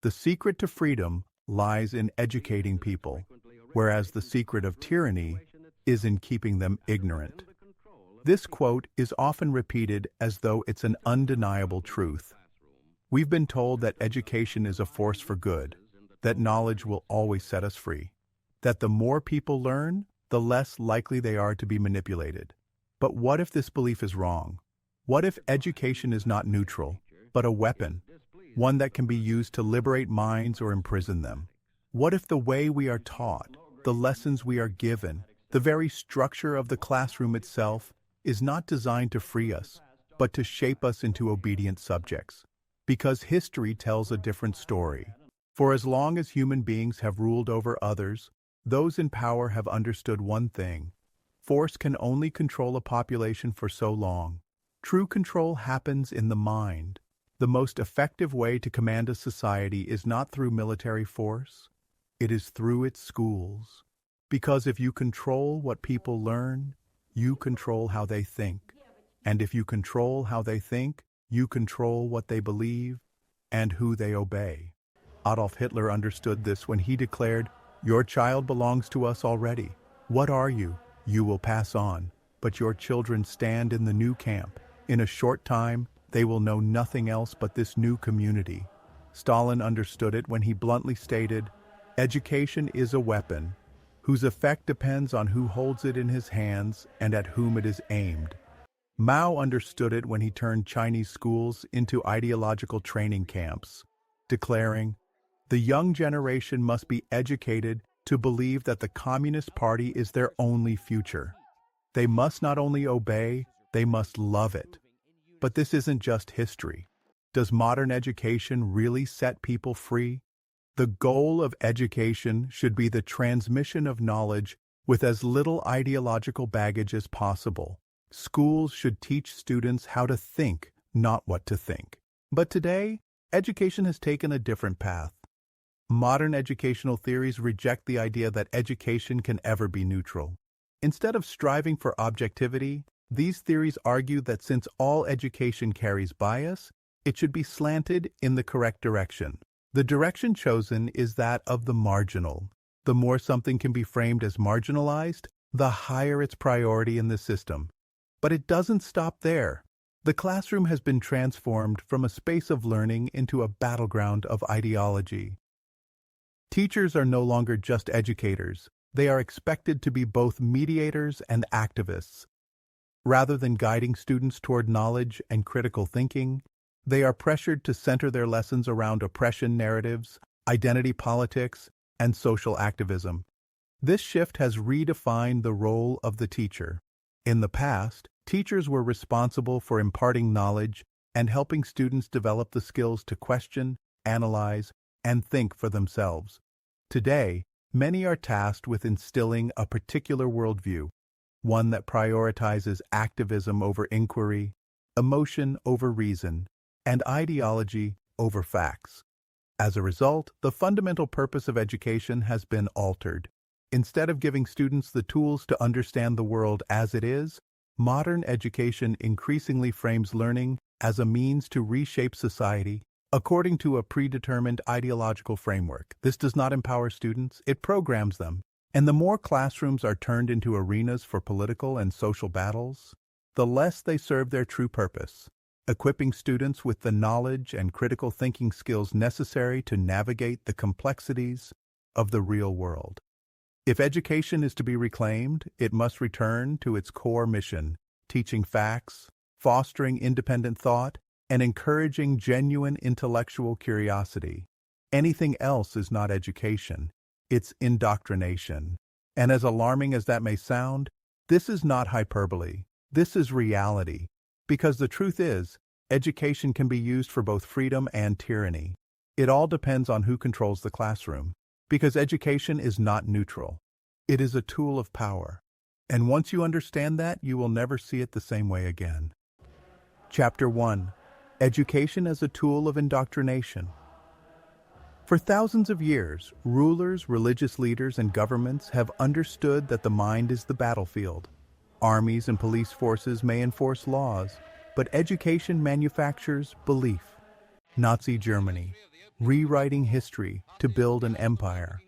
The secret to freedom lies in educating people, whereas the secret of tyranny is in keeping them ignorant. This quote is often repeated as though it's an undeniable truth. We've been told that education is a force for good, that knowledge will always set us free, that the more people learn, the less likely they are to be manipulated. But what if this belief is wrong? What if education is not neutral, but a weapon, one that can be used to liberate minds or imprison them? What if the way we are taught, the lessons we are given, the very structure of the classroom itself is not designed to free us, but to shape us into obedient subjects? Because history tells a different story. For as long as human beings have ruled over others, those in power have understood one thing: force can only control a population for so long. True control happens in the mind. The most effective way to command a society is not through military force, it is through its schools. Because if you control what people learn, you control how they think. And if you control how they think, you control what they believe and who they obey. Adolf Hitler understood this when he declared, "Your child belongs to us already. What are you? You will pass on, but your children stand in the new camp. In a short time, they will know nothing else but this new community." Stalin understood it when he bluntly stated, "Education is a weapon, whose effect depends on who holds it in his hands and at whom it is aimed." Mao understood it when he turned Chinese schools into ideological training camps, declaring, "The young generation must be educated to believe that the Communist Party is their only future. They must not only obey, they must love it." But this isn't just history. Does modern education really set people free? The goal of education should be the transmission of knowledge with as little ideological baggage as possible. Schools should teach students how to think, not what to think. But today, education has taken a different path. Modern educational theories reject the idea that education can ever be neutral. Instead of striving for objectivity, these theories argue that since all education carries bias, it should be slanted in the correct direction. The direction chosen is that of the marginal. The more something can be framed as marginalized, the higher its priority in the system. But it doesn't stop there. The classroom has been transformed from a space of learning into a battleground of ideology. Teachers are no longer just educators. They are expected to be both mediators and activists. Rather than guiding students toward knowledge and critical thinking, they are pressured to center their lessons around oppression narratives, identity politics, and social activism. This shift has redefined the role of the teacher. In the past, teachers were responsible for imparting knowledge and helping students develop the skills to question, analyze, and think for themselves. Today, many are tasked with instilling a particular worldview, one that prioritizes activism over inquiry, emotion over reason, and ideology over facts. As a result, the fundamental purpose of education has been altered. Instead of giving students the tools to understand the world as it is, modern education increasingly frames learning as a means to reshape society according to a predetermined ideological framework. This does not empower students, it programs them. And the more classrooms are turned into arenas for political and social battles, the less they serve their true purpose, equipping students with the knowledge and critical thinking skills necessary to navigate the complexities of the real world. If education is to be reclaimed, it must return to its core mission, teaching facts, fostering independent thought, and encouraging genuine intellectual curiosity. Anything else is not education, it's indoctrination. And as alarming as that may sound, this is not hyperbole, this is reality. Because the truth is, education can be used for both freedom and tyranny. It all depends on who controls the classroom. Because education is not neutral. It is a tool of power. And once you understand that, you will never see it the same way again. Chapter 1. Education as a Tool of Indoctrination. For thousands of years, rulers, religious leaders, and governments have understood that the mind is the battlefield. Armies and police forces may enforce laws, but education manufactures belief. Nazi Germany. rewriting history to build an empire.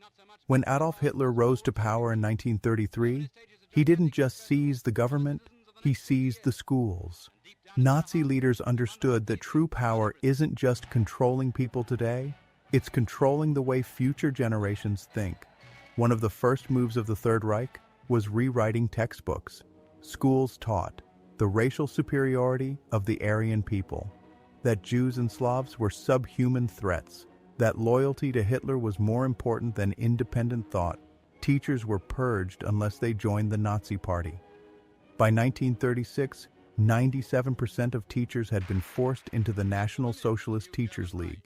When Adolf Hitler rose to power in 1933, he didn't just seize the government, he seized the schools. Nazi leaders understood that true power isn't just controlling people today, it's controlling the way future generations think. One of the first moves of the Third Reich was rewriting textbooks. Schools taught the racial superiority of the Aryan people, that Jews and Slavs were subhuman threats, that loyalty to Hitler was more important than independent thought. Teachers were purged unless they joined the Nazi Party. By 1936, 97% of teachers had been forced into the National Socialist Teachers League.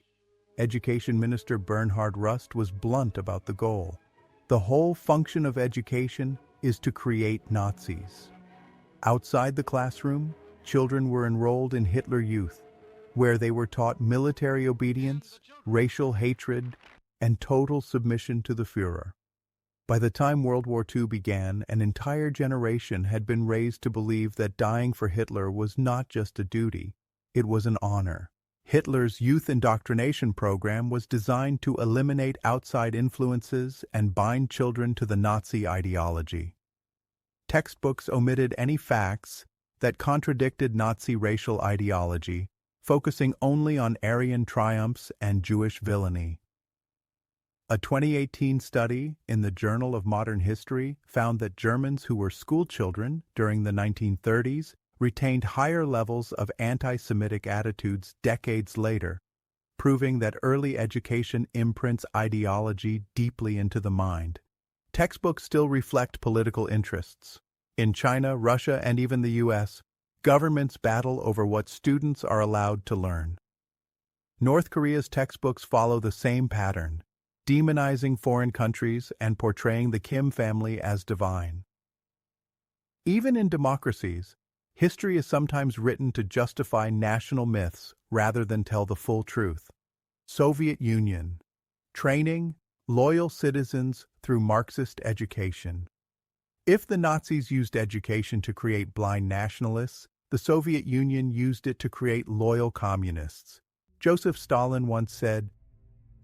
Education Minister Bernhard Rust was blunt about the goal. The whole function of education is to create Nazis. Outside the classroom, children were enrolled in Hitler Youth, where they were taught military obedience, racial hatred, and total submission to the Führer. By the time World War II began, an entire generation had been raised to believe that dying for Hitler was not just a duty, it was an honor. Hitler's youth indoctrination program was designed to eliminate outside influences and bind children to the Nazi ideology. Textbooks omitted any facts that contradicted Nazi racial ideology, focusing only on Aryan triumphs and Jewish villainy. A 2018 study in the Journal of Modern History found that Germans who were schoolchildren during the 1930s retained higher levels of anti-Semitic attitudes decades later, proving that early education imprints ideology deeply into the mind. Textbooks still reflect political interests. In China, Russia, and even the US, governments battle over what students are allowed to learn. North Korea's textbooks follow the same pattern, demonizing foreign countries and portraying the Kim family as divine. Even in democracies, history is sometimes written to justify national myths rather than tell the full truth. Soviet Union. Training loyal citizens through Marxist education. If the Nazis used education to create blind nationalists, the Soviet Union used it to create loyal communists. Joseph Stalin once said,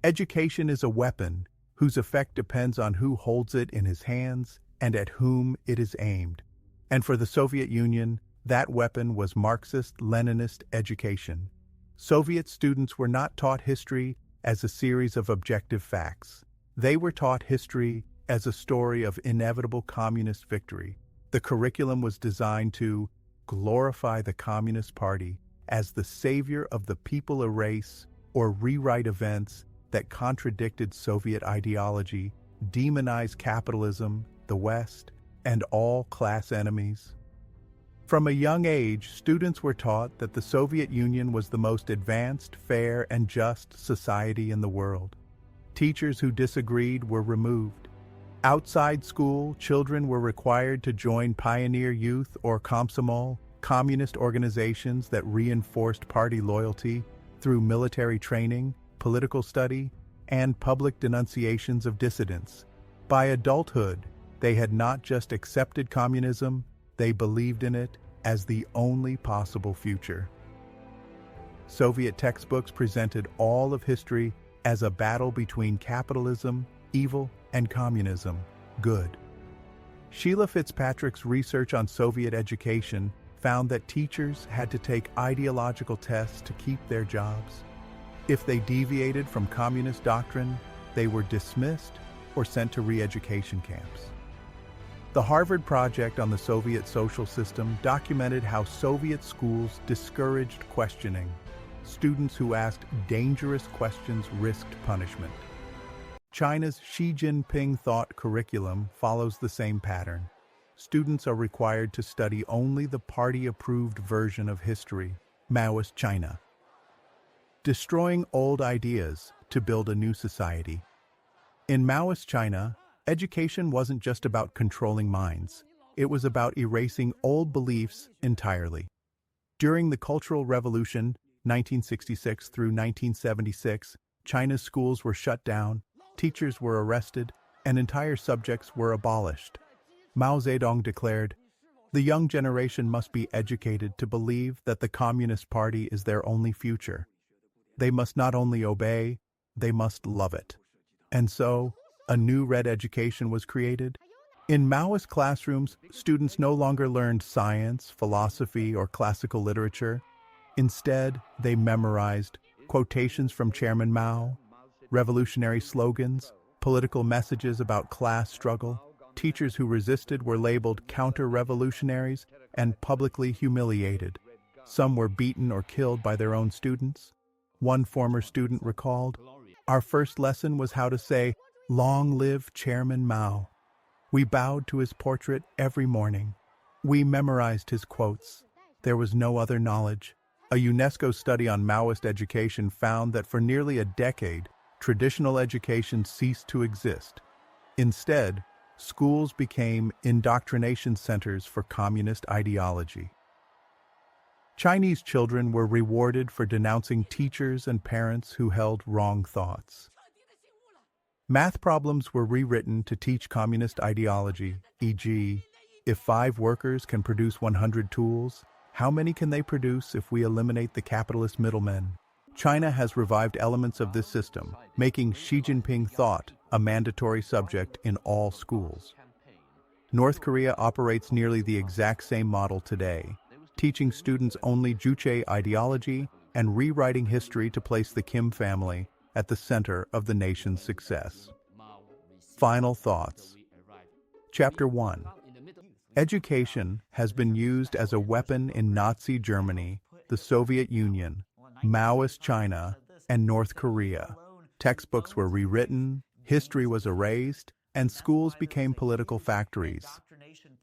"Education is a weapon whose effect depends on who holds it in his hands and at whom it is aimed." And for the Soviet Union, that weapon was Marxist-Leninist education. Soviet students were not taught history as a series of objective facts. They were taught history as a story of inevitable communist victory. The curriculum was designed to glorify the Communist Party as the savior of the people, erase or rewrite events that contradicted Soviet ideology, demonize capitalism, the West, and all class enemies. From a young age, students were taught that the Soviet Union was the most advanced, fair, and just society in the world. Teachers who disagreed were removed. Outside school, children were required to join Pioneer Youth or Komsomol, communist organizations that reinforced party loyalty through military training, political study, and public denunciations of dissidents. By adulthood, they had not just accepted communism, they believed in it as the only possible future. Soviet textbooks presented all of history as a battle between capitalism, evil, and communism, good. Sheila Fitzpatrick's research on Soviet education found that teachers had to take ideological tests to keep their jobs. If they deviated from communist doctrine, they were dismissed or sent to re-education camps. The Harvard Project on the Soviet social system documented how Soviet schools discouraged questioning. Students who asked dangerous questions risked punishment. China's Xi Jinping thought curriculum follows the same pattern. Students are required to study only the party-approved version of history, Maoist China, destroying old ideas to build a new society. In Maoist China, education wasn't just about controlling minds. It was about erasing old beliefs entirely. During the Cultural Revolution, 1966 through 1976, China's schools were shut down, teachers were arrested, and entire subjects were abolished. Mao Zedong declared, "The young generation must be educated to believe that the Communist Party is their only future. They must not only obey, they must love it. And so, a new red education was created. In Maoist classrooms, students no longer learned science, philosophy, or classical literature. Instead, they memorized quotations from Chairman Mao, revolutionary slogans, political messages about class struggle. Teachers who resisted were labeled counter-revolutionaries and publicly humiliated. Some were beaten or killed by their own students. One former student recalled, "Our first lesson was how to say, 'Long live Chairman Mao.' We bowed to his portrait every morning. We memorized his quotes. There was no other knowledge." A UNESCO study on Maoist education found that for nearly a decade, traditional education ceased to exist. Instead, schools became indoctrination centers for communist ideology. Chinese children were rewarded for denouncing teachers and parents who held wrong thoughts. Math problems were rewritten to teach communist ideology, e.g., if 5 workers can produce 100 tools, how many can they produce if we eliminate the capitalist middlemen? China has revived elements of this system, making Xi Jinping thought a mandatory subject in all schools. North Korea operates nearly the exact same model today, teaching students only Juche ideology and rewriting history to place the Kim family at the center of the nation's success. Final thoughts. Chapter 1. Education has been used as a weapon in Nazi Germany, the Soviet Union, Maoist China, and North Korea. Textbooks were rewritten, history was erased, and schools became political factories.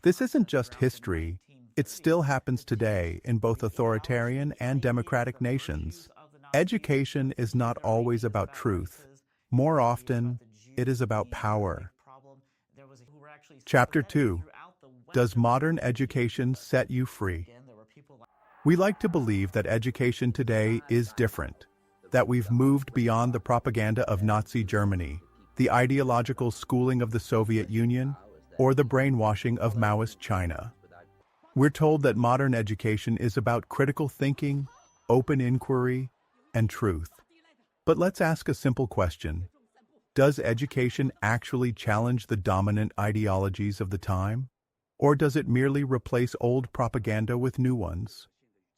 This isn't just history, it still happens today in both authoritarian and democratic nations. Education is not always about truth. More often, it is about power. Chapter 2. Does modern education set you free? We like to believe that education today is different, that we've moved beyond the propaganda of Nazi Germany, the ideological schooling of the Soviet Union, or the brainwashing of Maoist China. We're told that modern education is about critical thinking, open inquiry, and truth. But let's ask a simple question. Does education actually challenge the dominant ideologies of the time? Or does it merely replace old propaganda with new ones?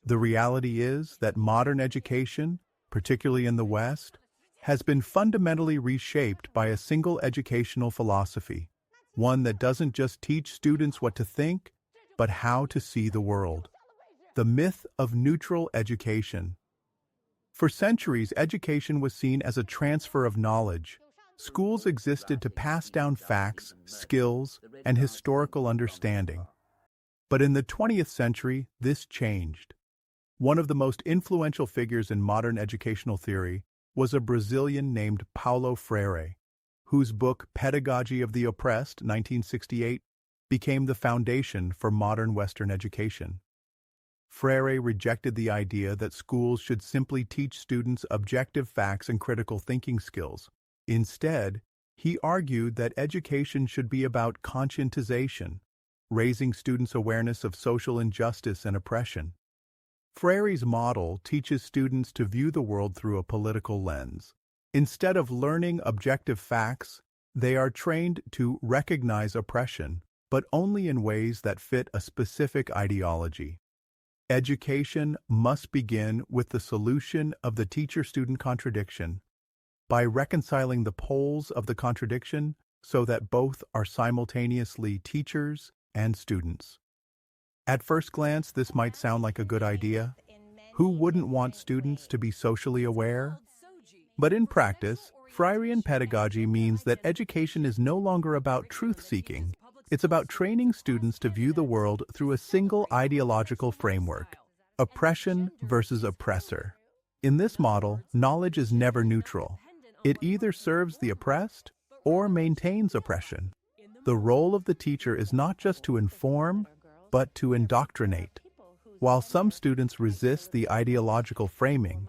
The reality is that modern education, particularly in the West, has been fundamentally reshaped by a single educational philosophy, one that doesn't just teach students what to think, but how to see the world. The myth of neutral education. For centuries, education was seen as a transfer of knowledge. Schools existed to pass down facts, skills, and historical understanding. But in the 20th century, this changed. One of the most influential figures in modern educational theory was a Brazilian named Paulo Freire, whose book Pedagogy of the Oppressed, 1968, became the foundation for modern Western education. Freire rejected the idea that schools should simply teach students objective facts and critical thinking skills. Instead, he argued that education should be about conscientization, raising students' awareness of social injustice and oppression. Freire's model teaches students to view the world through a political lens. Instead of learning objective facts, they are trained to recognize oppression, but only in ways that fit a specific ideology. Education must begin with the solution of the teacher-student contradiction, by reconciling the poles of the contradiction so that both are simultaneously teachers and students. At first glance, this might sound like a good idea. Who wouldn't want students to be socially aware? But in practice, Freirean pedagogy means that education is no longer about truth-seeking. It's about training students to view the world through a single ideological framework: oppression versus oppressor. In this model, knowledge is never neutral. It either serves the oppressed or maintains oppression. The role of the teacher is not just to inform, but to indoctrinate. While some students resist the ideological framing,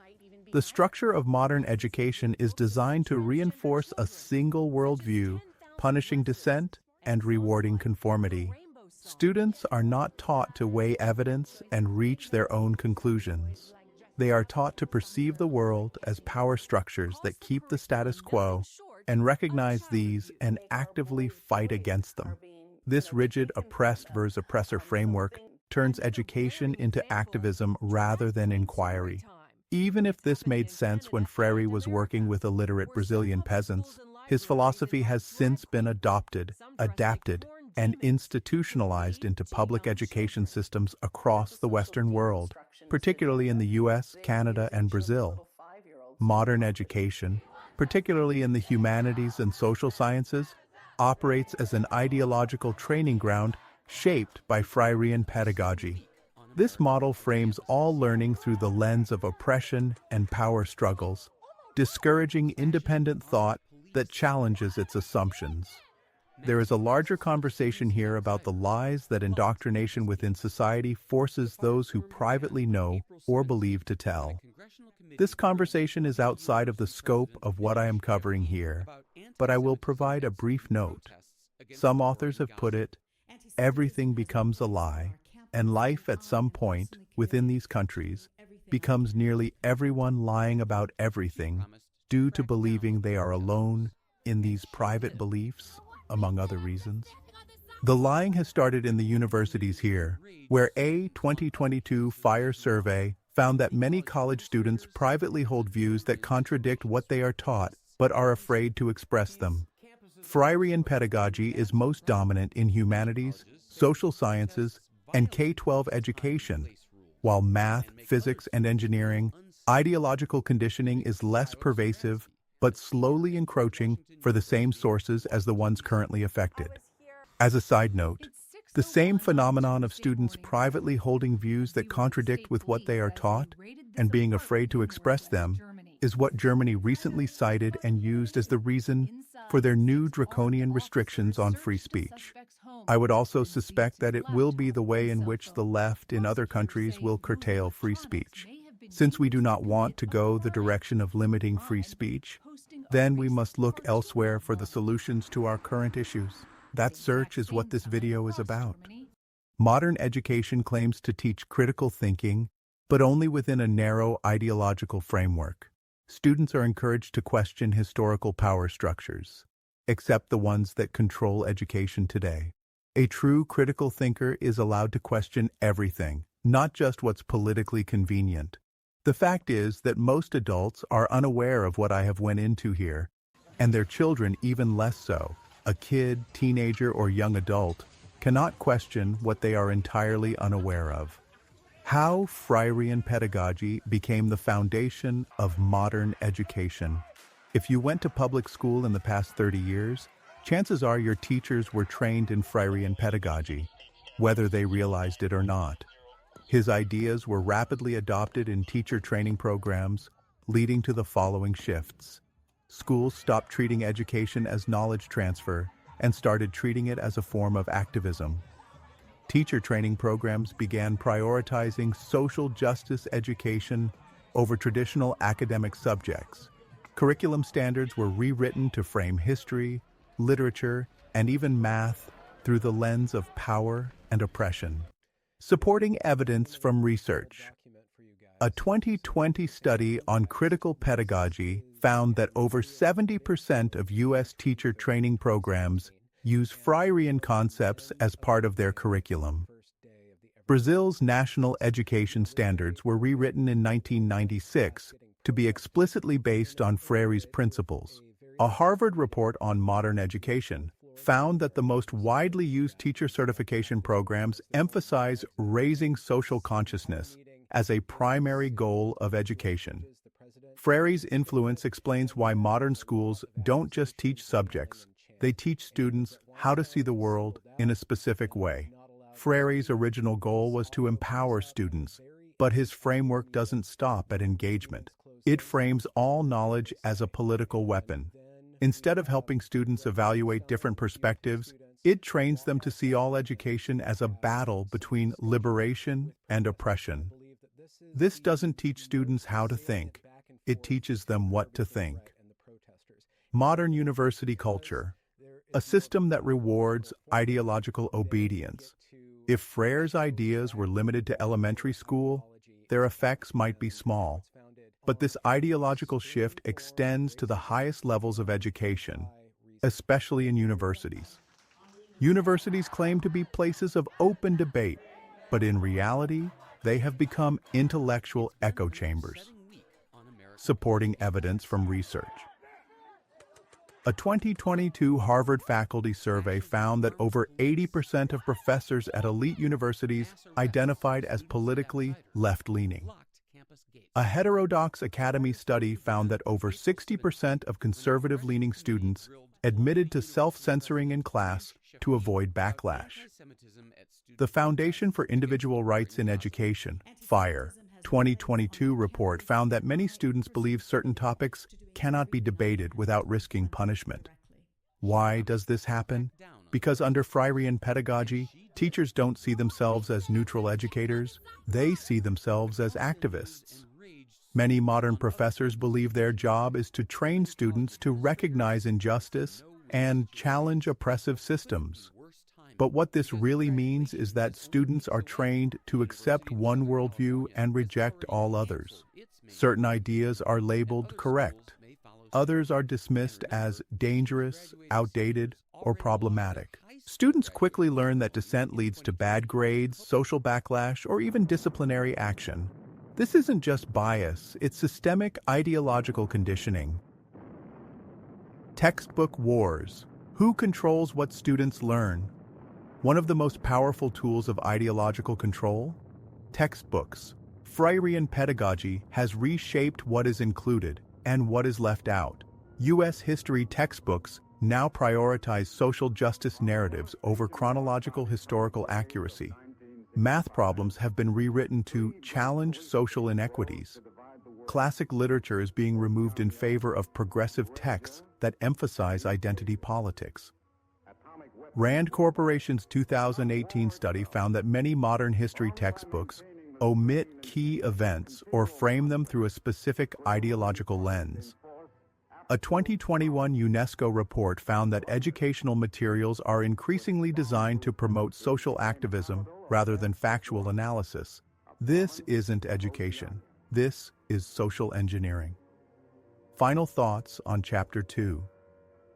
the structure of modern education is designed to reinforce a single worldview, punishing dissent and rewarding conformity. Students are not taught to weigh evidence and reach their own conclusions. They are taught to perceive the world as power structures that keep the status quo and recognize these and actively fight against them. This rigid oppressed versus oppressor framework turns education into activism rather than inquiry. Even if this made sense when Freire was working with illiterate Brazilian peasants, his philosophy has since been adapted, and institutionalized into public education systems across the Western world, particularly in the US, Canada, and Brazil. Modern education, particularly in the humanities and social sciences, operates as an ideological training ground shaped by Freirean pedagogy. This model frames all learning through the lens of oppression and power struggles, discouraging independent thought that challenges its assumptions. There is a larger conversation here about the lies that indoctrination within society forces those who privately know or believe to tell. This conversation is outside of the scope of what I am covering here, but I will provide a brief note. Some authors have put it, everything becomes a lie, and life at some point within these countries becomes nearly everyone lying about everything due to believing they are alone in these private beliefs, among other reasons. The lying has started in the universities here, where a 2022 FIRE survey found that many college students privately hold views that contradict what they are taught but are afraid to express them. Freirean pedagogy is most dominant in humanities, social sciences, and K-12 education, while math, physics, and engineering, ideological conditioning is less pervasive but slowly encroaching for the same sources as the ones currently affected. As a side note, the same phenomenon of students privately holding views that contradict with what they are taught and being afraid to express them is what Germany recently cited and used as the reason for their new draconian restrictions on free speech. I would also suspect that it will be the way in which the left in other countries will curtail free speech. Since we do not want to go the direction of limiting free speech, then we must look elsewhere for the solutions to our current issues. That search is what this video is about. Modern education claims to teach critical thinking, but only within a narrow ideological framework. Students are encouraged to question historical power structures, except the ones that control education today. A true critical thinker is allowed to question everything, not just what's politically convenient. The fact is that most adults are unaware of what I have went into here, and their children even less so. A kid, teenager, or young adult cannot question what they are entirely unaware of. How Freirean pedagogy became the foundation of modern education. If you went to public school in the past 30 years, chances are your teachers were trained in Freirean pedagogy, whether they realized it or not. His ideas were rapidly adopted in teacher training programs, leading to the following shifts. Schools stopped treating education as knowledge transfer and started treating it as a form of activism. Teacher training programs began prioritizing social justice education over traditional academic subjects. Curriculum standards were rewritten to frame history, literature, and even math through the lens of power and oppression. Supporting evidence from research. A 2020 study on critical pedagogy found that over 70% of U.S. teacher training programs use Freirean concepts as part of their curriculum. Brazil's national education standards were rewritten in 1996 to be explicitly based on Freire's principles. A Harvard report on modern education found that the most widely used teacher certification programs emphasize raising social consciousness as a primary goal of education. Freire's influence explains why modern schools don't just teach subjects, they teach students how to see the world in a specific way. Freire's original goal was to empower students, but his framework doesn't stop at engagement. It frames all knowledge as a political weapon. Instead of helping students evaluate different perspectives, it trains them to see all education as a battle between liberation and oppression. This doesn't teach students how to think, it teaches them what to think. Modern university culture, a system that rewards ideological obedience. If Freire's ideas were limited to elementary school, their effects might be small. But this ideological shift extends to the highest levels of education, especially in universities. Universities claim to be places of open debate, but in reality, they have become intellectual echo chambers, supporting evidence from research. A 2022 Harvard faculty survey found that over 80% of professors at elite universities identified as politically left-leaning. A heterodox academy study found that over 60% of conservative-leaning students admitted to self-censoring in class to avoid backlash. The Foundation for Individual Rights in Education, FIRE, 2022 report found that many students believe certain topics cannot be debated without risking punishment. Why does this happen? Because under Freirean pedagogy, teachers don't see themselves as neutral educators, they see themselves as activists. Many modern professors believe their job is to train students to recognize injustice and challenge oppressive systems. But what this really means is that students are trained to accept one worldview and reject all others. Certain ideas are labeled correct. Others are dismissed as dangerous, outdated, or problematic. Students quickly learn that dissent leads to bad grades, social backlash, or even disciplinary action. This isn't just bias, it's systemic ideological conditioning. Textbook wars. Who controls what students learn? One of the most powerful tools of ideological control? Textbooks. Freirean pedagogy has reshaped what is included and what is left out. U.S. history textbooks now prioritize social justice narratives over chronological historical accuracy. Math problems have been rewritten to challenge social inequities. Classic literature is being removed in favor of progressive texts that emphasize identity politics. Rand Corporation's 2018 study found that many modern history textbooks omit key events or frame them through a specific ideological lens. A 2021 UNESCO report found that educational materials are increasingly designed to promote social activism rather than factual analysis. This isn't education. This is social engineering. Final thoughts on Chapter 2.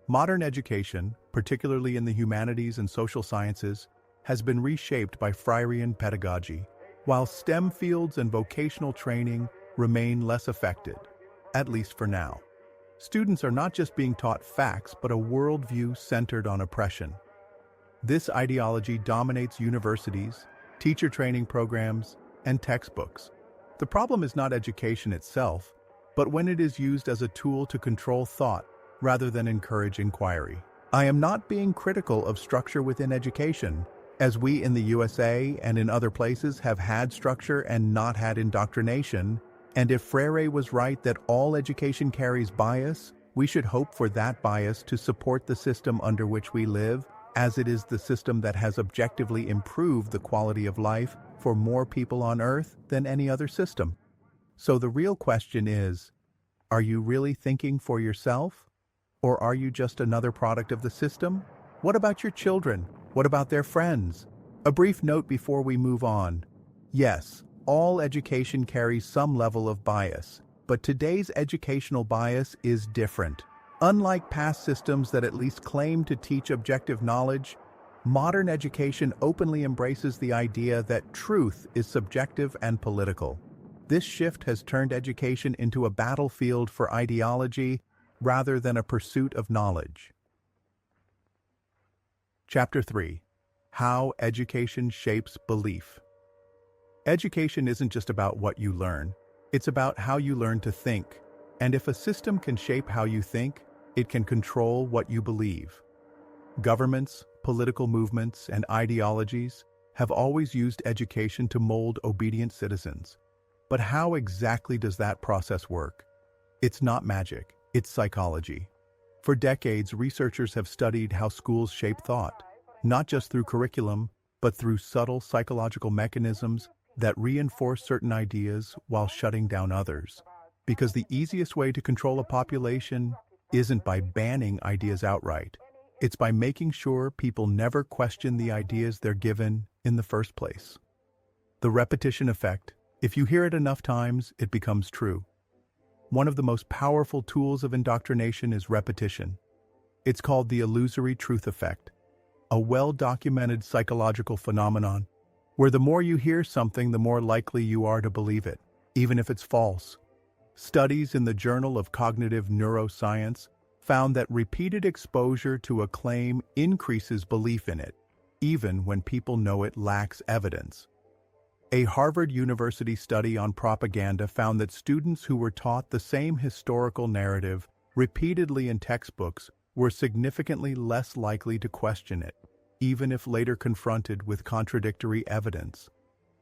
Modern education, particularly in the humanities and social sciences, has been reshaped by Freirean pedagogy, while STEM fields and vocational training remain less affected, at least for now. Students are not just being taught facts, but a worldview centered on oppression. This ideology dominates universities, teacher training programs, and textbooks. The problem is not education itself, but when it is used as a tool to control thought rather than encourage inquiry. I am not being critical of structure within education, as we in the USA and in other places have had structure and not had indoctrination, and if Freire was right that all education carries bias, we should hope for that bias to support the system under which we live, as it is the system that has objectively improved the quality of life for more people on Earth than any other system. So the real question is, are you really thinking for yourself? Or are you just another product of the system? What about your children? What about their friends? A brief note before we move on. Yes, all education carries some level of bias, but today's educational bias is different. Unlike past systems that at least claim to teach objective knowledge, modern education openly embraces the idea that truth is subjective and political. This shift has turned education into a battlefield for ideology rather than a pursuit of knowledge. Chapter 3. How Education Shapes Belief. Education isn't just about what you learn, it's about how you learn to think. And if a system can shape how you think, it can control what you believe. Governments, political movements, and ideologies have always used education to mold obedient citizens. But how exactly does that process work? It's not magic, it's psychology. For decades, researchers have studied how schools shape thought, not just through curriculum, but through subtle psychological mechanisms that reinforce certain ideas while shutting down others. Because the easiest way to control a population isn't by banning ideas outright. It's by making sure people never question the ideas they're given in the first place. The repetition effect. If you hear it enough times, it becomes true. One of the most powerful tools of indoctrination is repetition. It's called the illusory truth effect, a well-documented psychological phenomenon, where the more you hear something, the more likely you are to believe it, even if it's false. Studies in the Journal of Cognitive Neuroscience found that repeated exposure to a claim increases belief in it, even when people know it lacks evidence. A Harvard University study on propaganda found that students who were taught the same historical narrative repeatedly in textbooks were significantly less likely to question it, even if later confronted with contradictory evidence.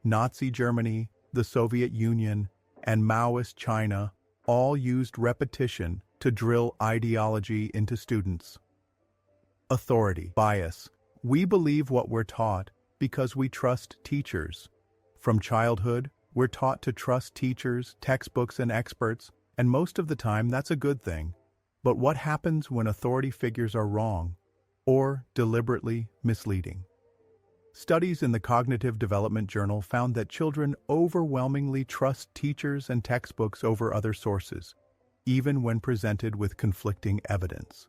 Nazi Germany, the Soviet Union, and Maoist China all used repetition to drill ideology into students. Authority bias. We believe what we're taught because we trust teachers. From childhood, we're taught to trust teachers, textbooks, and experts, and most of the time that's a good thing. But what happens when authority figures are wrong or deliberately misleading? Studies in the Cognitive Development Journal found that children overwhelmingly trust teachers and textbooks over other sources, even when presented with conflicting evidence.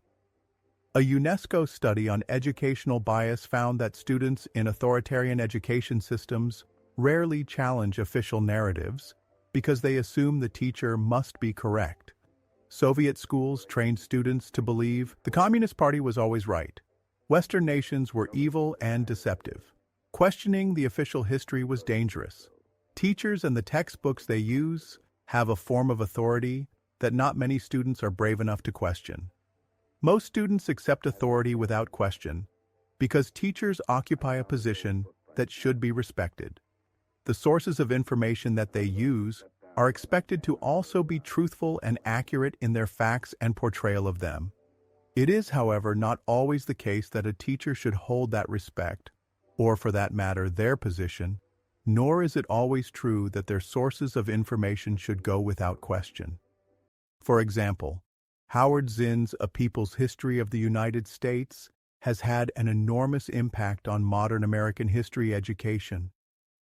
A UNESCO study on educational bias found that students in authoritarian education systems rarely challenge official narratives because they assume the teacher must be correct. Soviet schools trained students to believe the Communist Party was always right. Western nations were evil and deceptive. Questioning the official history was dangerous. Teachers and the textbooks they use have a form of authority that not many students are brave enough to question. Most students accept authority without question because teachers occupy a position that should be respected. The sources of information that they use are expected to also be truthful and accurate in their facts and portrayal of them. It is, however, not always the case that a teacher should hold that respect, or for that matter, their position, nor is it always true that their sources of information should go without question. For example, Howard Zinn's A People's History of the United States has had an enormous impact on modern American history education.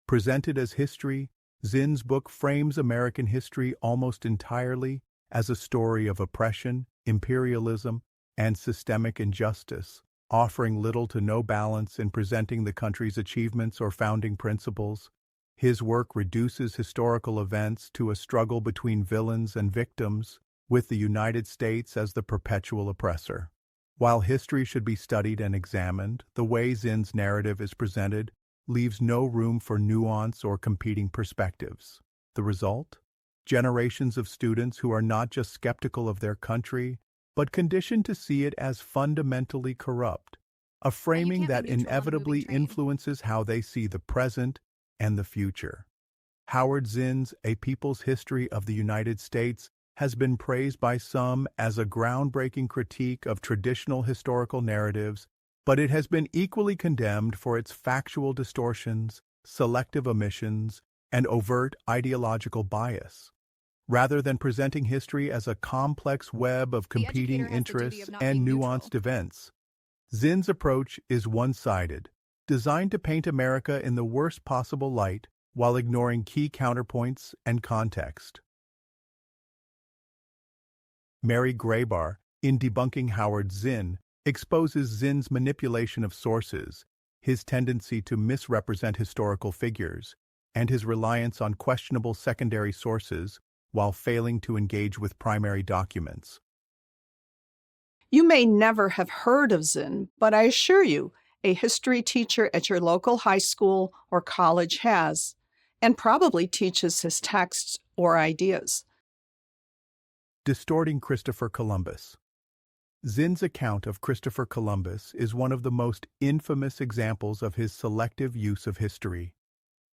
Presented as history, Zinn's book frames American history almost entirely as a story of oppression, imperialism, and systemic injustice, offering little to no balance in presenting the country's achievements or founding principles. His work reduces historical events to a struggle between villains and victims, with the United States as the perpetual oppressor. While history should be studied and examined, the way Zinn's narrative is presented leaves no room for nuance or competing perspectives. The result? Generations of students who are not just skeptical of their country, but conditioned to see it as fundamentally corrupt, a framing that inevitably influences how they see the present and the future. Howard Zinn's A People's History of the United States has been praised by some as a groundbreaking critique of traditional historical narratives, but it has been equally condemned for its factual distortions, selective omissions, and overt ideological bias. Rather than presenting history as a complex web of competing interests and nuanced events, Zinn's approach is one-sided, designed to paint America in the worst possible light while ignoring key counterpoints and context. Mary Grabar, in Debunking Howard Zinn, exposes Zinn's manipulation of sources, his tendency to misrepresent historical figures, and his reliance on questionable secondary sources while failing to engage with primary documents. You may never have heard of Zinn, but I assure you, a history teacher at your local high school or college has, and probably teaches his texts or ideas. Distorting Christopher Columbus. Zinn's account of Christopher Columbus is one of the most infamous examples of his selective use of history.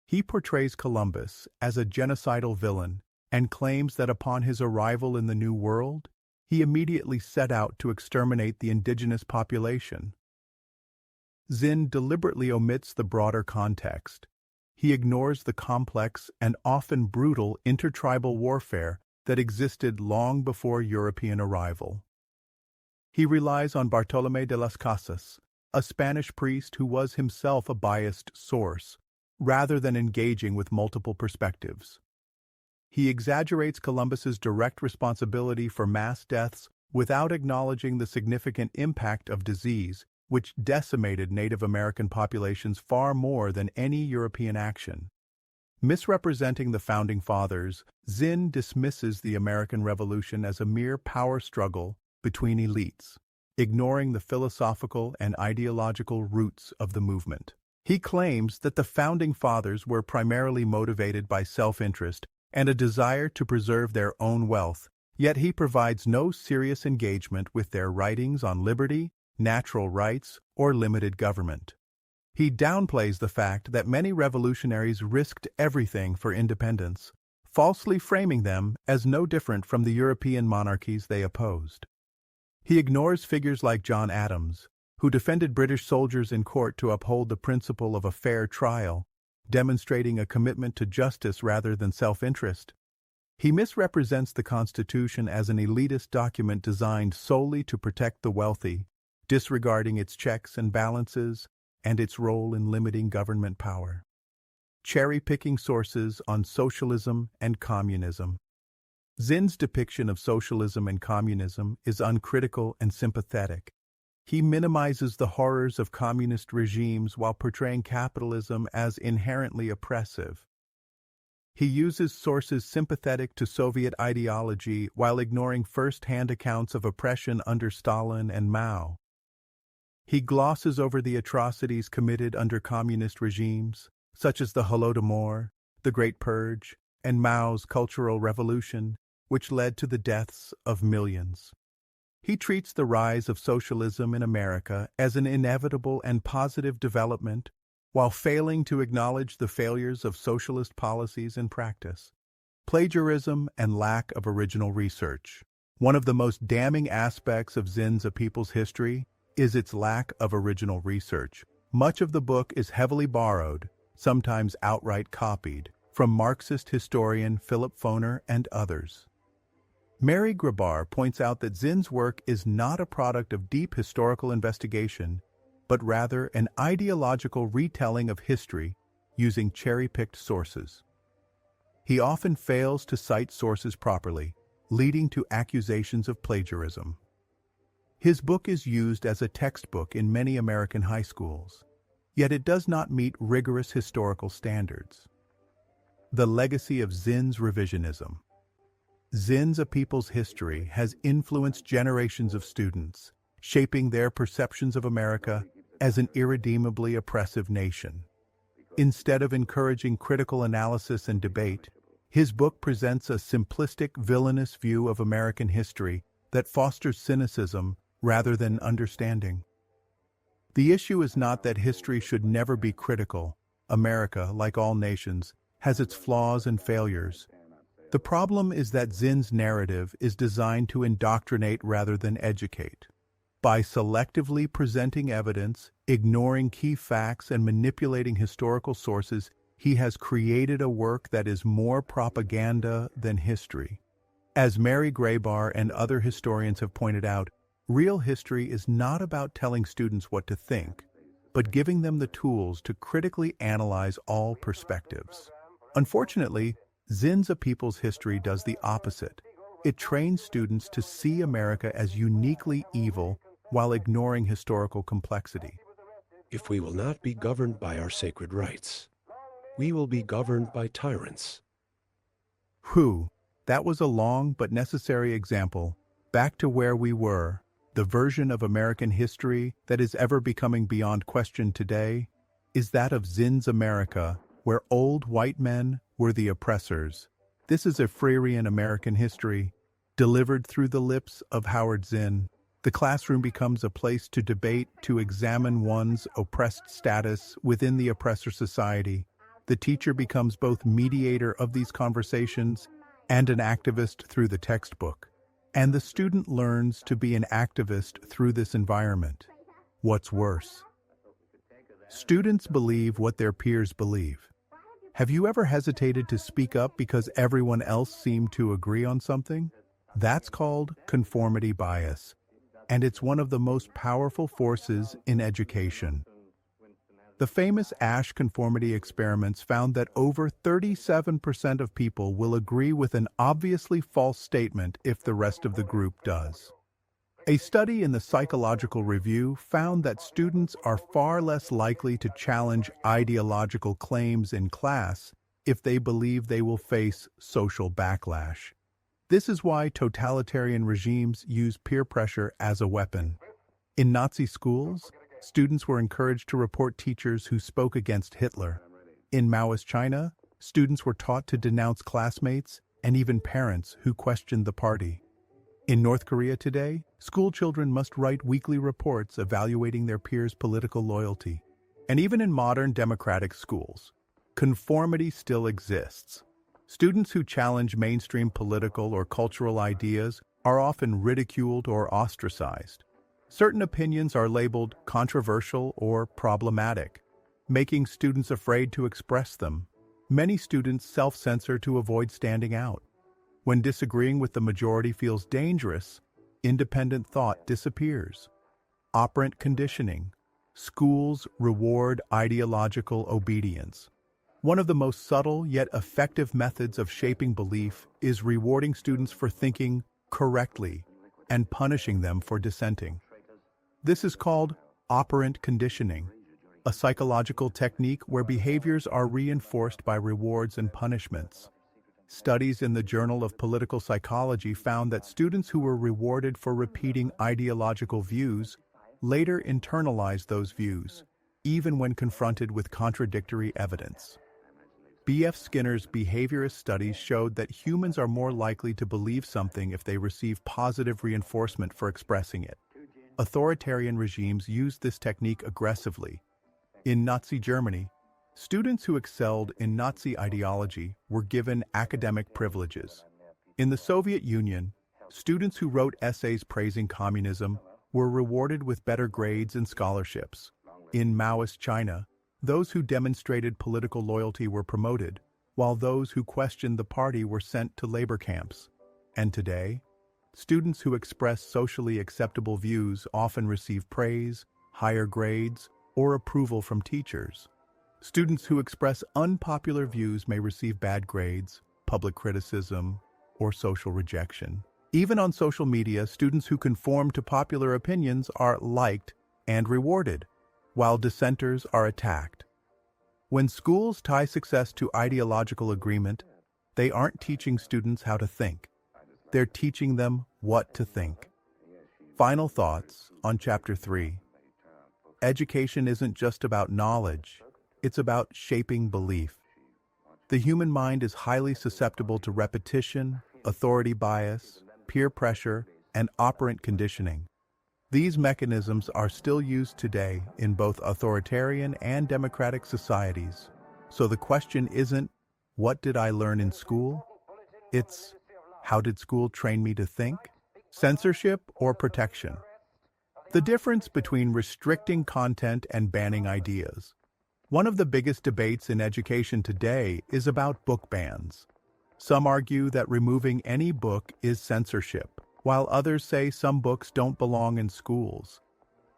He portrays Columbus as a genocidal villain and claims that upon his arrival in the New World, he immediately set out to exterminate the indigenous population. Zinn deliberately omits the broader context. He ignores the complex and often brutal intertribal warfare that existed long before European arrival. He relies on Bartolomé de las Casas, a Spanish priest who was himself a biased source, rather than engaging with multiple perspectives. He exaggerates Columbus's direct responsibility for mass deaths without acknowledging the significant impact of disease, which decimated Native American populations far more than any European action. Misrepresenting the Founding Fathers, Zinn dismisses the American Revolution as a mere power struggle between elites, ignoring the philosophical and ideological roots of the movement. He claims that the Founding Fathers were primarily motivated by self-interest and a desire to preserve their own wealth, yet he provides no serious engagement with their writings on liberty, natural rights, or limited government. He downplays the fact that many revolutionaries risked everything for independence, falsely framing them as no different from the European monarchies they opposed. He ignores figures like John Adams, who defended British soldiers in court to uphold the principle of a fair trial, demonstrating a commitment to justice rather than self-interest. He misrepresents the Constitution as an elitist document designed solely to protect the wealthy, disregarding its checks and balances and its role in limiting government power. Cherry-picking sources on socialism and communism. Zinn's depiction of socialism and communism is uncritical and sympathetic. He minimizes the horrors of communist regimes while portraying capitalism as inherently oppressive. He uses sources sympathetic to Soviet ideology while ignoring first-hand accounts of oppression under Stalin and Mao. He glosses over the atrocities committed under communist regimes, such as the Holodomor, the Great Purge, and Mao's Cultural Revolution, which led to the deaths of millions. He treats the rise of socialism in America as an inevitable and positive development, while failing to acknowledge the failures of socialist policies in practice. Plagiarism and lack of original research. One of the most damning aspects of Zinn's A People's History is its lack of original research. Much of the book is heavily borrowed, sometimes outright copied, from Marxist historian Philip Foner and others. Mary Grabar points out that Zinn's work is not a product of deep historical investigation, but rather an ideological retelling of history using cherry-picked sources. He often fails to cite sources properly, leading to accusations of plagiarism. His book is used as a textbook in many American high schools, yet it does not meet rigorous historical standards. The legacy of Zinn's revisionism. Zinn's A People's History has influenced generations of students, shaping their perceptions of America as an irredeemably oppressive nation. Instead of encouraging critical analysis and debate, his book presents a simplistic, villainous view of American history that fosters cynicism rather than understanding. The issue is not that history should never be critical. America, like all nations, has its flaws and failures. The problem is that Zinn's narrative is designed to indoctrinate rather than educate. By selectively presenting evidence, ignoring key facts, and manipulating historical sources, he has created a work that is more propaganda than history. As Mary Grabar and other historians have pointed out, real history is not about telling students what to think, but giving them the tools to critically analyze all perspectives. Unfortunately, Zinn's A People's History does the opposite. It trains students to see America as uniquely evil while ignoring historical complexity. If we will not be governed by our sacred rights, we will be governed by tyrants. Whew, that was a long but necessary example. Back to where we were. The version of American history that is ever becoming beyond question today is that of Zinn's America, where old white men were the oppressors. This is a Freirean American history, delivered through the lips of Howard Zinn. The classroom becomes a place to debate, to examine one's oppressed status within the oppressor society. The teacher becomes both mediator of these conversations and an activist through the textbook. And the student learns to be an activist through this environment. What's worse? Students believe what their peers believe. Have you ever hesitated to speak up because everyone else seemed to agree on something? That's called conformity bias, and it's one of the most powerful forces in education. The famous Asch conformity experiments found that over 37% of people will agree with an obviously false statement if the rest of the group does. A study in the Psychological Review found that students are far less likely to challenge ideological claims in class if they believe they will face social backlash. This is why totalitarian regimes use peer pressure as a weapon. In Nazi schools, students were encouraged to report teachers who spoke against Hitler. In Maoist China, students were taught to denounce classmates and even parents who questioned the party. In North Korea today, school children must write weekly reports evaluating their peers' political loyalty. And even in modern democratic schools, conformity still exists. Students who challenge mainstream political or cultural ideas are often ridiculed or ostracized. Certain opinions are labeled controversial or problematic, making students afraid to express them. Many students self-censor to avoid standing out. When disagreeing with the majority feels dangerous, independent thought disappears. Operant conditioning. Schools reward ideological obedience. One of the most subtle yet effective methods of shaping belief is rewarding students for thinking correctly and punishing them for dissenting. This is called operant conditioning, a psychological technique where behaviors are reinforced by rewards and punishments. Studies in the Journal of Political Psychology found that students who were rewarded for repeating ideological views later internalized those views, even when confronted with contradictory evidence. B.F. Skinner's behaviorist studies showed that humans are more likely to believe something if they receive positive reinforcement for expressing it. Authoritarian regimes used this technique aggressively. In Nazi Germany, students who excelled in Nazi ideology were given academic privileges. In the Soviet Union, students who wrote essays praising communism were rewarded with better grades and scholarships. In Maoist China, those who demonstrated political loyalty were promoted, while those who questioned the party were sent to labor camps. And today, students who express socially acceptable views often receive praise, higher grades, or approval from teachers. Students who express unpopular views may receive bad grades, public criticism, or social rejection. Even on social media, students who conform to popular opinions are liked and rewarded, while dissenters are attacked. When schools tie success to ideological agreement, they aren't teaching students how to think. They're teaching them what to think. Final thoughts on Chapter 3. Education isn't just about knowledge, it's about shaping belief. The human mind is highly susceptible to repetition, authority bias, peer pressure, and operant conditioning. These mechanisms are still used today in both authoritarian and democratic societies. So the question isn't, what did I learn in school? It's, how did school train me to think? Censorship or protection? The difference between restricting content and banning ideas. One of the biggest debates in education today is about book bans. Some argue that removing any book is censorship, while others say some books don't belong in schools.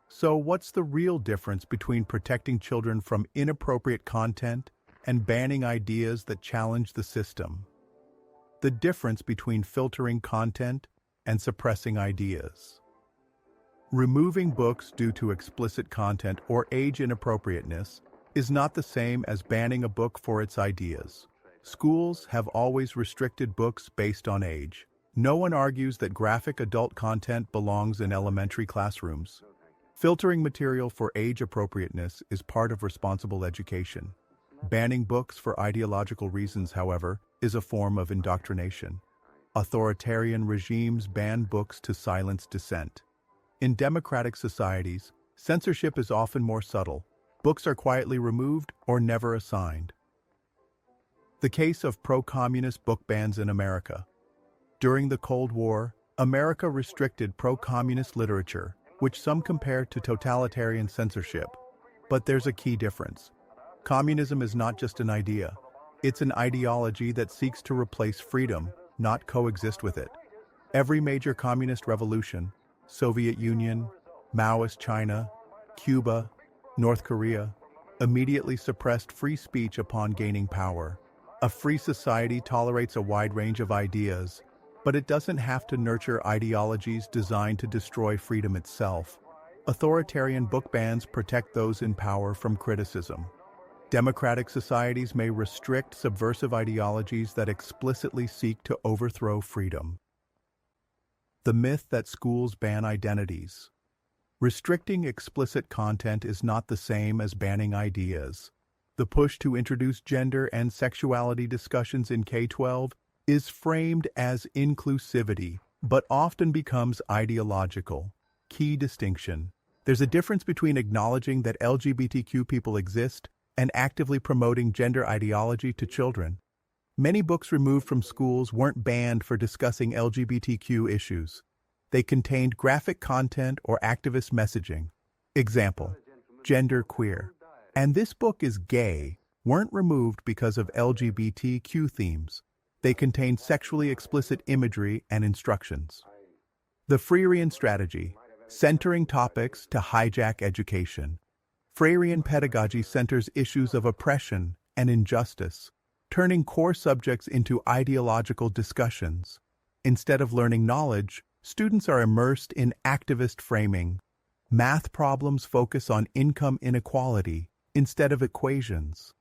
So what's the real difference between protecting children from inappropriate content and banning ideas that challenge the system? The difference between filtering content and suppressing ideas. Removing books due to explicit content or age inappropriateness is not the same as banning a book for its ideas. Schools have always restricted books based on age. No one argues that graphic adult content belongs in elementary classrooms. Filtering material for age appropriateness is part of responsible education. Banning books for ideological reasons, however, is a form of indoctrination. Authoritarian regimes ban books to silence dissent. In democratic societies, censorship is often more subtle. Books are quietly removed or never assigned. The case of pro-communist book bans in America. During the Cold War, America restricted pro-communist literature, which some compare to totalitarian censorship. But there's a key difference. Communism is not just an idea. It's an ideology that seeks to replace freedom, not coexist with it. Every major communist revolution, Soviet Union, Maoist China, Cuba, North Korea, immediately suppressed free speech upon gaining power. A free society tolerates a wide range of ideas, but it doesn't have to nurture ideologies designed to destroy freedom itself. Authoritarian book bans protect those in power from criticism. Democratic societies may restrict subversive ideologies that explicitly seek to overthrow freedom. The myth that schools ban identities. Restricting explicit content is not the same as banning ideas. The push to introduce gender and sexuality discussions in K-12 is framed as inclusivity, but often becomes ideological. Key distinction: there's a difference between acknowledging that LGBTQ people exist and actively promoting gender ideology to children. Many books removed from schools weren't banned for discussing LGBTQ issues. They contained graphic content or activist messaging. Example: Gender Queer. And this book is gay weren't removed because of LGBTQ themes. They contained sexually explicit imagery and instructions. The Freirean strategy: centering topics to hijack education. Freirean pedagogy centers issues of oppression and injustice, turning core subjects into ideological discussions. Instead of learning knowledge, students are immersed in activist framing. Math problems focus on income inequality instead of equations.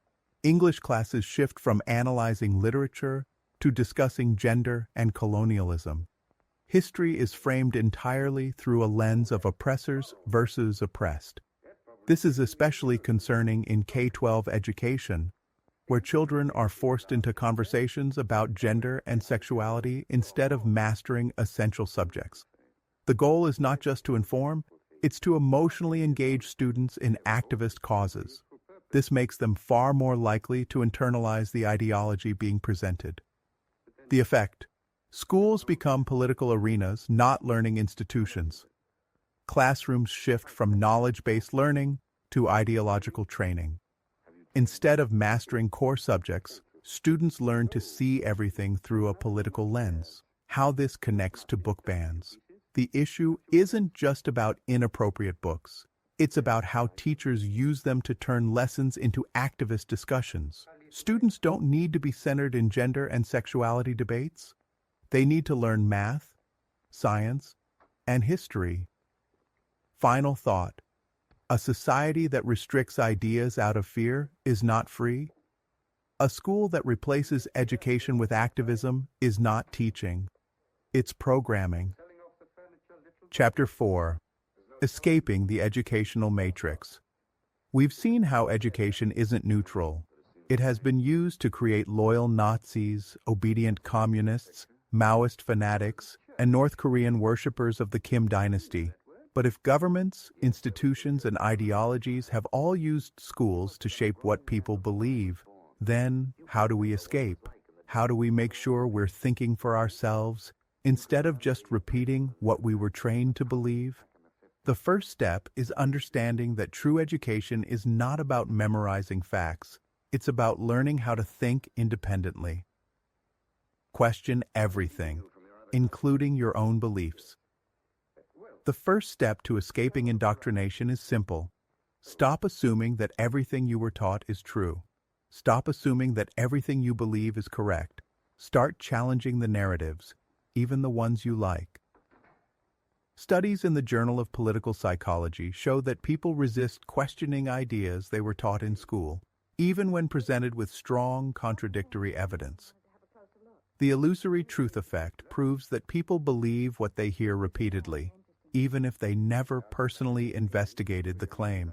English classes shift from analyzing literature to discussing gender and colonialism. History is framed entirely through a lens of oppressors versus oppressed. This is especially concerning in K-12 education, where children are forced into conversations about gender and sexuality instead of mastering essential subjects. The goal is not just to inform, it's to emotionally engage students in activist causes. This makes them far more likely to internalize the ideology being presented. The effect: schools become political arenas, not learning institutions. Classrooms shift from knowledge-based learning to ideological training. Instead of mastering core subjects, students learn to see everything through a political lens. How this connects to book bans. The issue isn't just about inappropriate books. It's about how teachers use them to turn lessons into activist discussions. Students don't need to be centered in gender and sexuality debates. They need to learn math, science, and history. Final thought: a society that restricts ideas out of fear is not free. A school that replaces education with activism is not teaching. It's programming. Chapter 4: Escaping the Educational Matrix. We've seen how education isn't neutral. It has been used to create loyal Nazis, obedient communists, Maoist fanatics, and North Korean worshippers of the Kim dynasty. But if governments, institutions, and ideologies have all used schools to shape what people believe, then how do we escape? How do we make sure we're thinking for ourselves instead of just repeating what we were trained to believe? The first step is understanding that true education is not about memorizing facts. It's about learning how to think independently. Question everything, including your own beliefs. The first step to escaping indoctrination is simple. Stop assuming that everything you were taught is true. Stop assuming that everything you believe is correct. Start challenging the narratives, even the ones you like. Studies in the Journal of Political Psychology show that people resist questioning ideas they were taught in school, even when presented with strong, contradictory evidence. The illusory truth effect proves that people believe what they hear repeatedly, even if they never personally investigated the claim.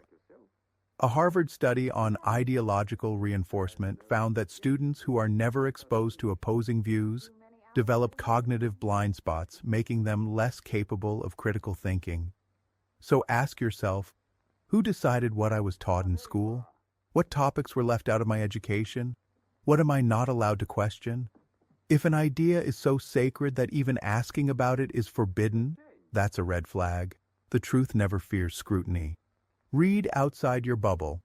A Harvard study on ideological reinforcement found that students who are never exposed to opposing views develop cognitive blind spots, making them less capable of critical thinking. So ask yourself, who decided what I was taught in school? What topics were left out of my education? What am I not allowed to question? If an idea is so sacred that even asking about it is forbidden, that's a red flag. The truth never fears scrutiny. Read outside your bubble.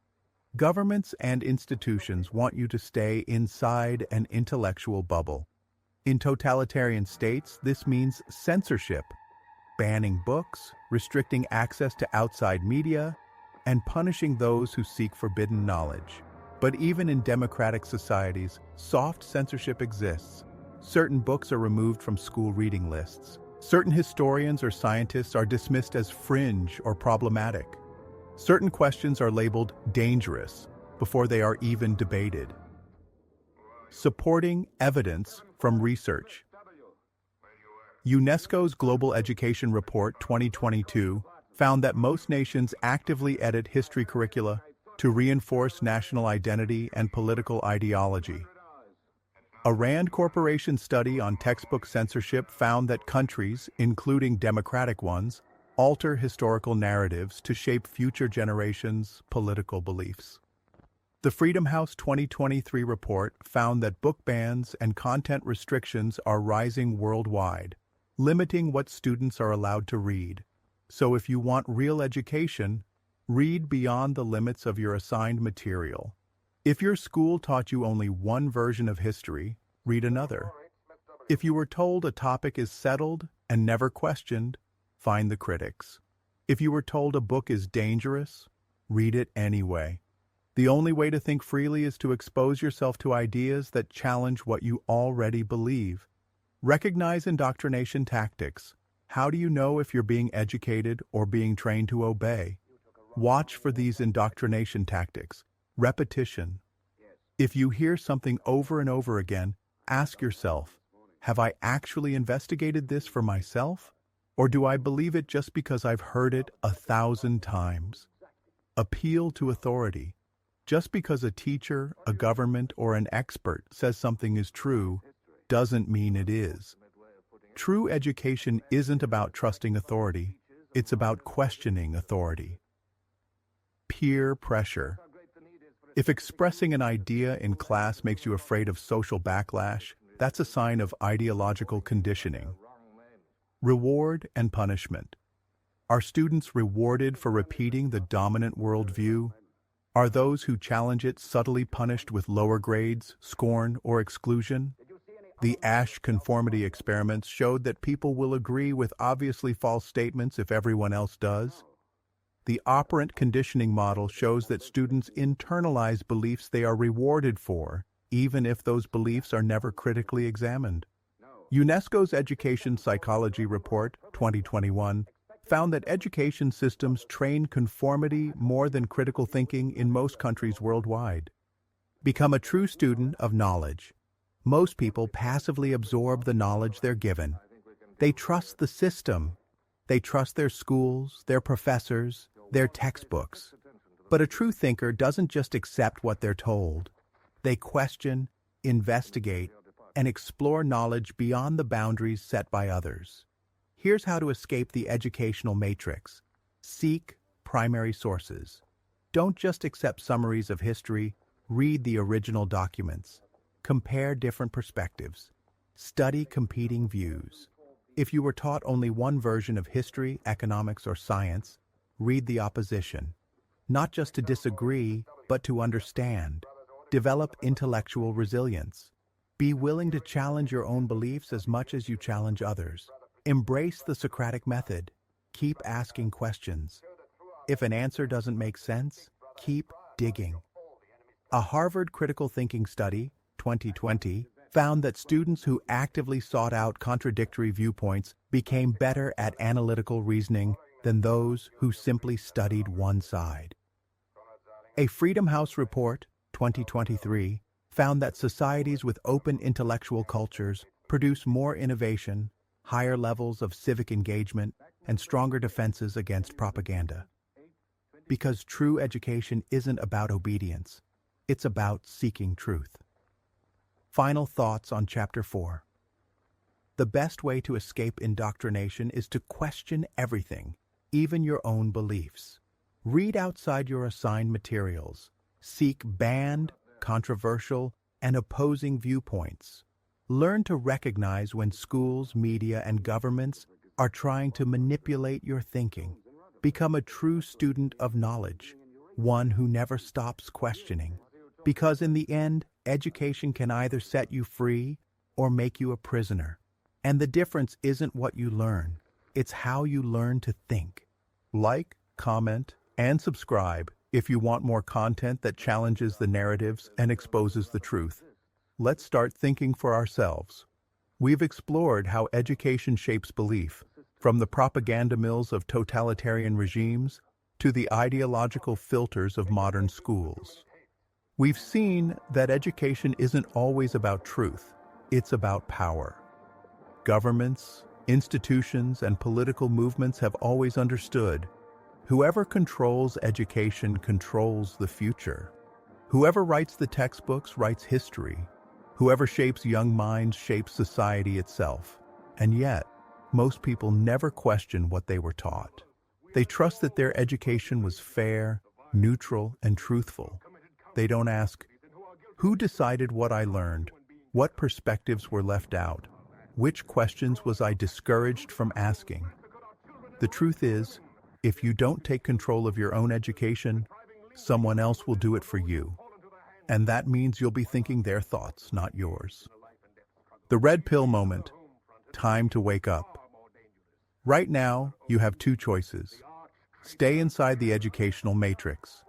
Governments and institutions want you to stay inside an intellectual bubble. In totalitarian states, this means censorship, banning books, restricting access to outside media, and punishing those who seek forbidden knowledge. But even in democratic societies, soft censorship exists. Certain books are removed from school reading lists. Certain historians or scientists are dismissed as fringe or problematic. Certain questions are labeled dangerous before they are even debated. Supporting evidence from research. UNESCO's Global Education Report 2022 found that most nations actively edit history curricula to reinforce national identity and political ideology. A Rand Corporation study on textbook censorship found that countries, including democratic ones, alter historical narratives to shape future generations' political beliefs. The Freedom House 2023 report found that book bans and content restrictions are rising worldwide, limiting what students are allowed to read. So if you want real education, read beyond the limits of your assigned material. If your school taught you only one version of history, read another. If you were told a topic is settled and never questioned, find the critics. If you were told a book is dangerous, read it anyway. The only way to think freely is to expose yourself to ideas that challenge what you already believe. Recognize indoctrination tactics. How do you know if you're being educated or being trained to obey? Watch for these indoctrination tactics. Repetition. If you hear something over and over again, ask yourself, have I actually investigated this for myself? Or do I believe it just because I've heard it 1,000 times? Appeal to authority. Just because a teacher, a government, or an expert says something is true, doesn't mean it is. True education isn't about trusting authority, it's about questioning authority. Peer pressure. If expressing an idea in class makes you afraid of social backlash, that's a sign of ideological conditioning. Reward and punishment. Are students rewarded for repeating the dominant worldview? Are those who challenge it subtly punished with lower grades, scorn, or exclusion? The Asch conformity experiments showed that people will agree with obviously false statements if everyone else does. The operant conditioning model shows that students internalize beliefs they are rewarded for, even if those beliefs are never critically examined. UNESCO's Education Psychology Report 2021 found that education systems train conformity more than critical thinking in most countries worldwide. Become a true student of knowledge. Most people passively absorb the knowledge they're given. They trust the system. They trust their schools, their professors, their textbooks. But a true thinker doesn't just accept what they're told. They question, investigate, and explore knowledge beyond the boundaries set by others. Here's how to escape the educational matrix. Seek primary sources. Don't just accept summaries of history, read the original documents. Compare different perspectives. Study competing views. If you were taught only one version of history, economics, or science, read the opposition. Not just to disagree, but to understand. Develop intellectual resilience. Be willing to challenge your own beliefs as much as you challenge others. Embrace the Socratic method. Keep asking questions. If an answer doesn't make sense, keep digging. A Harvard critical thinking study, 2020, found that students who actively sought out contradictory viewpoints became better at analytical reasoning than those who simply studied one side. A Freedom House report, 2023, found that societies with open intellectual cultures produce more innovation, higher levels of civic engagement, and stronger defenses against propaganda. Because true education isn't about obedience, it's about seeking truth. Final thoughts on Chapter 4. The best way to escape indoctrination is to question everything, even your own beliefs. Read outside your assigned materials. Seek banned, controversial, and opposing viewpoints. Learn to recognize when schools, media, and governments are trying to manipulate your thinking. Become a true student of knowledge, one who never stops questioning. Because in the end, education can either set you free or make you a prisoner. And the difference isn't what you learn, it's how you learn to think. Like, comment, and subscribe if you want more content that challenges the narratives and exposes the truth. Let's start thinking for ourselves. We've explored how education shapes belief, from the propaganda mills of totalitarian regimes to the ideological filters of modern schools. We've seen that education isn't always about truth, it's about power. Governments, institutions, and political movements have always understood whoever controls education controls the future. Whoever writes the textbooks writes history. Whoever shapes young minds shapes society itself. And yet, most people never question what they were taught. They trust that their education was fair, neutral, and truthful. They don't ask, who decided what I learned? What perspectives were left out? Which questions was I discouraged from asking? The truth is, if you don't take control of your own education, someone else will do it for you. And that means you'll be thinking their thoughts, not yours. The red pill moment. Time to wake up. Right now, you have two choices. Stay inside the educational matrix.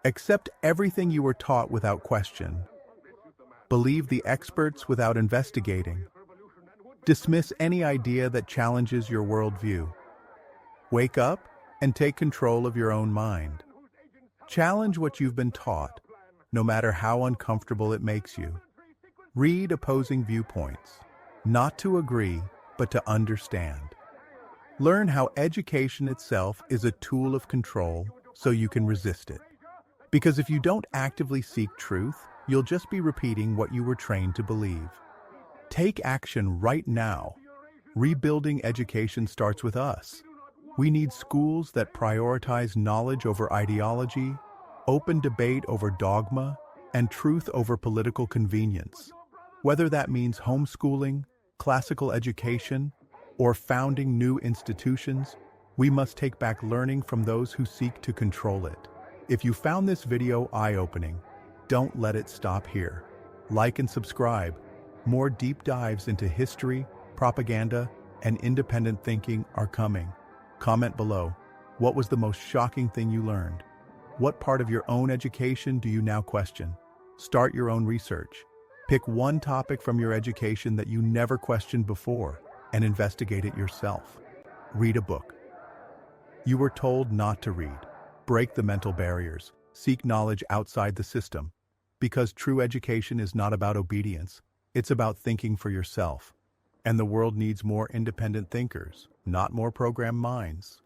Accept everything you were taught without question. Believe the experts without investigating. Dismiss any idea that challenges your worldview. Wake up and take control of your own mind. Challenge what you've been taught, no matter how uncomfortable it makes you. Read opposing viewpoints, not to agree, but to understand. Learn how education itself is a tool of control so you can resist it. Because if you don't actively seek truth, you'll just be repeating what you were trained to believe. Take action right now. Rebuilding education starts with us. We need schools that prioritize knowledge over ideology, open debate over dogma, and truth over political convenience. Whether that means homeschooling, classical education, or founding new institutions, we must take back learning from those who seek to control it. If you found this video eye-opening, don't let it stop here. Like and subscribe. More deep dives into history, propaganda, and independent thinking are coming. Comment below. What was the most shocking thing you learned? What part of your own education do you now question? Start your own research. Pick one topic from your education that you never questioned before and investigate it yourself. Read a book you were told not to read. Break the mental barriers. Seek knowledge outside the system. Because true education is not about obedience. It's about thinking for yourself. And the world needs more independent thinkers, not more programmed minds.